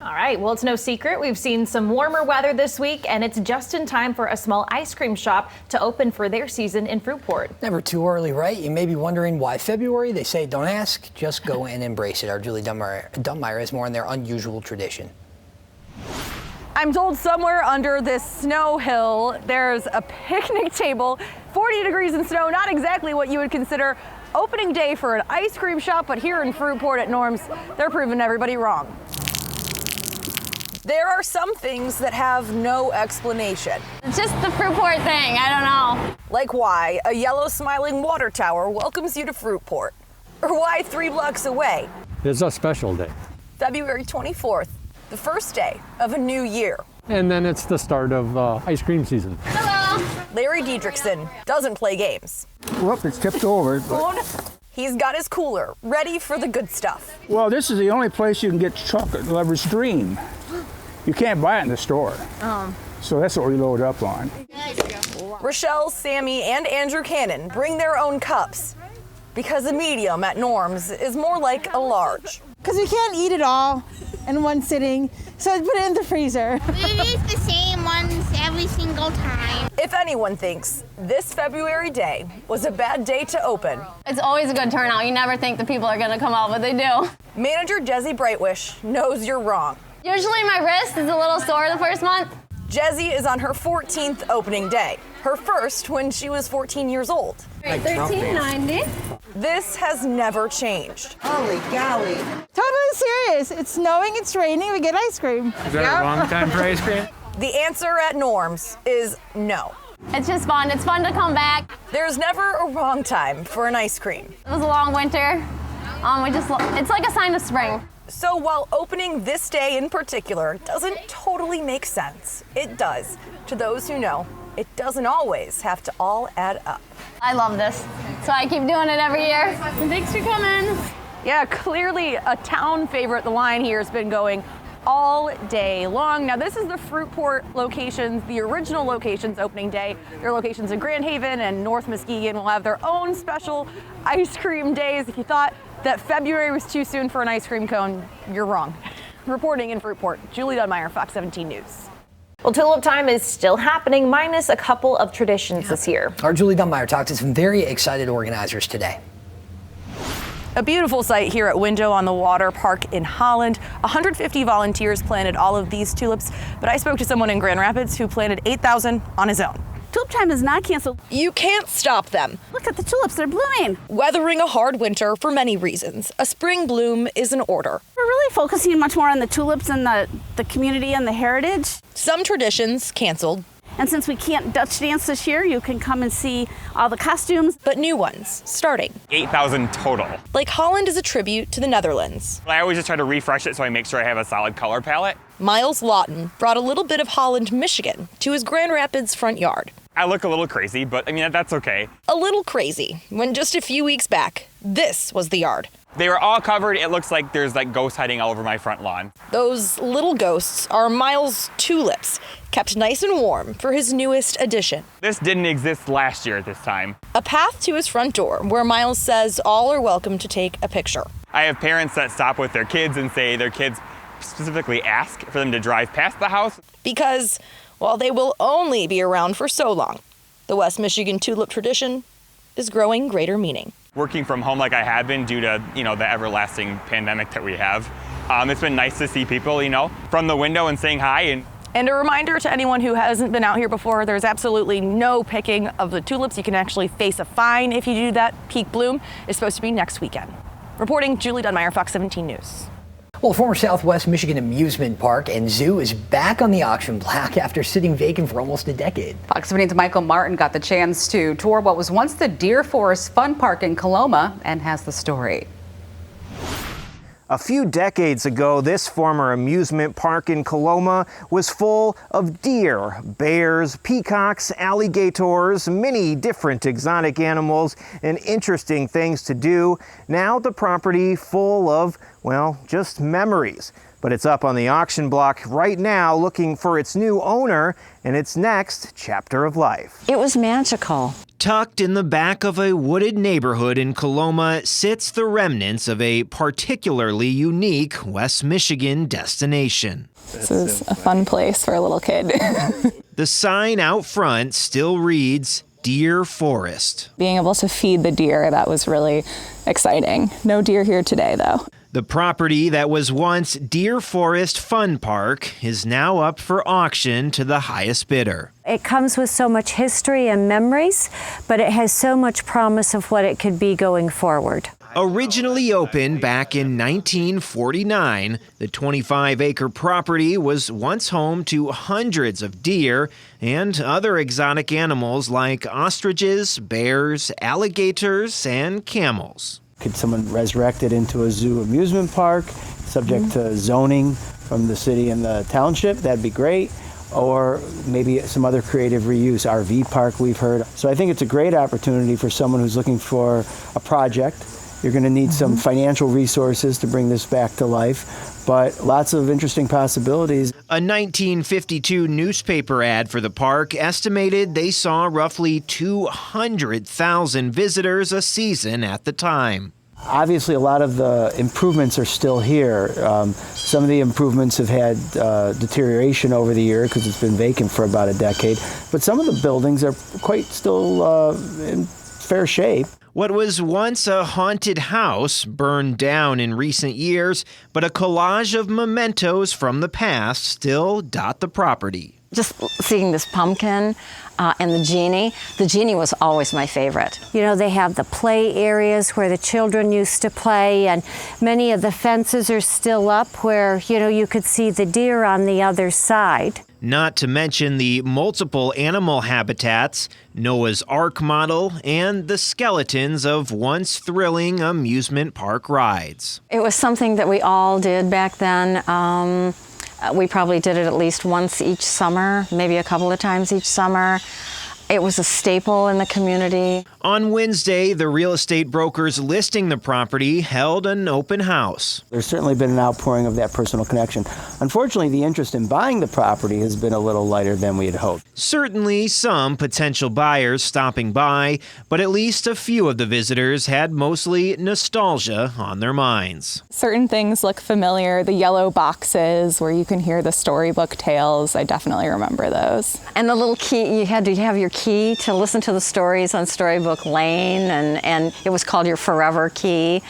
All right, well, it's no secret. We've seen some warmer weather this week, and it's just in time for a small ice cream shop to open for their season in Fruitport. Never too early, right? You may be wondering why February. They say don't ask, just go and embrace it. Our Julie Dunmeyer has more on their unusual tradition. I'm told somewhere under this snow hill, there's a picnic table, 40 degrees in snow, not exactly what you would consider opening day for an ice cream shop, but here in Fruitport at Norm's, they're proving everybody wrong. There are some things that have no explanation. It's just the Fruitport thing, I don't know. Like why a yellow smiling water tower welcomes you to Fruitport, or why 3 blocks away. It's a special day. February 24th, the first day of a new year. And then it's the start of ice cream season. Hello. Larry Diedrichson doesn't play games. Whoop, it's tipped over. But... He's got his cooler ready for the good stuff. Well, this is the only place you can get chocolate Lover's Dream. You can't buy it in the store. So that's what we load up on. Rochelle, Sammy, and Andrew Cannon bring their own cups because a medium at Norm's is more like a large. Because we can't eat it all in one sitting, so I put it in the freezer. We use the same ones every single time. If anyone thinks this February day was a bad day to open, It's always a good turnout. You never think the people are going to come out, but they do. manager Jesse Brightwish knows you're wrong. Usually my wrist is a little sore the first month. Jesse is on her 14th opening day, her first when she was 14 years old. $13.90. This has never changed. Holy golly. Totally serious. It's snowing, it's raining, we get ice cream. Is that a wrong time for ice cream? The answer at Norm's is no. It's just fun. It's fun to come back. There's never a wrong time for an ice cream. It was a long winter. It's like a sign of spring. So while opening this day in particular doesn't totally make sense, it does. To those who know, it doesn't always have to all add up. I love this. So I keep doing it every year. And thanks for coming. Yeah, clearly a town favorite. The line here has been going all day long. Now this is the Fruitport locations, the original locations opening day. Their locations in Grand Haven and North Muskegon will have their own special ice cream days. If you thought that February was too soon for an ice cream cone, you're wrong. Reporting in Fruitport, Julie Dunmeyer, Fox 17 News. Well, Tulip Time is still happening, minus a couple of traditions this year. Our Julie Dunmeyer talked to some very excited organizers today. A beautiful sight here at Window on the Water Park in Holland. 150 volunteers planted all of these tulips, but I spoke to someone in Grand Rapids who planted 8,000 on his own. Tulip time is not canceled. You can't stop them. Look at the tulips, they're blooming. Weathering a hard winter for many reasons. A spring bloom is in order. We're really focusing much more on the tulips and the community and the heritage. Some traditions canceled, And since we can't Dutch dance this year, you can come and see all the costumes. but new ones starting. 8,000 total. Like Holland is a tribute to the Netherlands. I always just try to refresh it so I make sure I have a solid color palette. Miles Lawton brought a little bit of Holland, Michigan to his Grand Rapids front yard. I look a little crazy, but I mean, that's okay. A little crazy when just a few weeks back, this was the yard. They were all covered. It looks like there's like ghosts hiding all over my front lawn. Those little ghosts are Miles' tulips, kept nice and warm for his newest addition. This didn't exist last year at this time. A path to his front door where Miles says all are welcome to take a picture. I have parents that stop with their kids and say their kids specifically ask for them to drive past the house. Because while they will only be around for so long, the West Michigan tulip tradition is growing greater meaning. Working from home like I have been due to, the everlasting pandemic that we have, it's been nice to see people, from the window and saying hi. And a reminder to anyone who hasn't been out here before, there's absolutely no picking of the tulips. You can actually face a fine if you do that. Peak bloom is supposed to be next weekend. Reporting, Julie Dunmeyer, Fox 17 News. Well, former Southwest Michigan amusement park and zoo is back on the auction block after sitting vacant for almost a decade. Fox 17's Michael Martin got the chance to tour what was once the Deer Forest Fun Park in Coloma and has the story. A few decades ago, this former amusement park in Coloma was full of deer, bears, peacocks, alligators, many different exotic animals, and interesting things to do. Now the property full of, well, just memories. But it's up on the auction block right now looking for its new owner and its next chapter of life. It was magical. Tucked in the back of a wooded neighborhood in Coloma sits the remnants of a particularly unique West Michigan destination. This is a fun place for a little kid. The sign out front still reads Deer Forest. Being able to feed the deer, that was really exciting. No deer here today, though. The property that was once Deer Forest Fun Park is now up for auction to the highest bidder. It comes with so much history and memories, but it has so much promise of what it could be going forward. Originally opened back in 1949, the 25-acre property was once home to hundreds of deer and other exotic animals like ostriches, bears, alligators, and camels. Could someone resurrect it into a zoo amusement park, subject to zoning from the city and the township? That'd be great. Or maybe some other creative reuse, RV park we've heard. So I think it's a great opportunity for someone who's looking for a project. You're going to need some financial resources to bring this back to life, but lots of interesting possibilities. A 1952 newspaper ad for the park estimated they saw roughly 200,000 visitors a season at the time. Obviously, a lot of the improvements are still here. Some of the improvements have had deterioration over the year because it's been vacant for about a decade, but some of the buildings are quite still in fair shape. What was once a haunted house burned down in recent years, but a collage of mementos from the past still dot the property. Just seeing this pumpkin and the genie was always my favorite. You know, they have the play areas where the children used to play, and many of the fences are still up where, you know, you could see the deer on the other side. Not to mention the multiple animal habitats, Noah's Ark model, and the skeletons of once thrilling amusement park rides. It was something that we all did back then. We probably did it at least once each summer, maybe a couple of times each summer. It was a staple in the community. On Wednesday, the real estate brokers listing the property held an open house. There's certainly been an outpouring of that personal connection. Unfortunately, the interest in buying the property has been a little lighter than we had hoped. Certainly some potential buyers stopping by, but at least a few of the visitors had mostly nostalgia on their minds. Certain things look familiar. The yellow boxes where you can hear the storybook tales, I definitely remember those. And the little key, you had to have your key to listen to the stories on Storybook Lane, and it was called your forever key.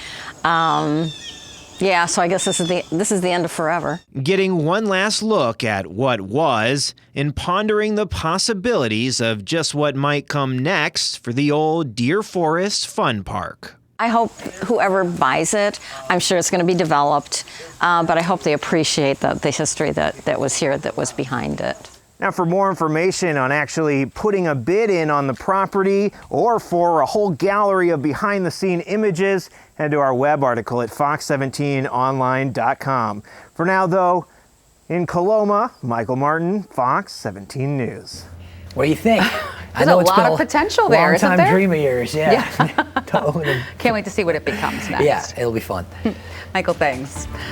Yeah, so I guess this is the end of forever. Getting one last look at what was and pondering the possibilities of just what might come next for the old Deer Forest Fun Park. I hope whoever buys it, I'm sure it's going to be developed, but I hope they appreciate the history that was here, that was behind it. Now, for more information on actually putting a bid in on the property or for a whole gallery of behind-the-scene images, head to our web article at fox17online.com. For now, though, in Coloma, Michael Martin, Fox 17 News. What do you think? There's a lot of potential there, isn't there? Long-time dream of yours, yeah. Can't wait to see what it becomes next. Yeah, it'll be fun. Michael, thanks.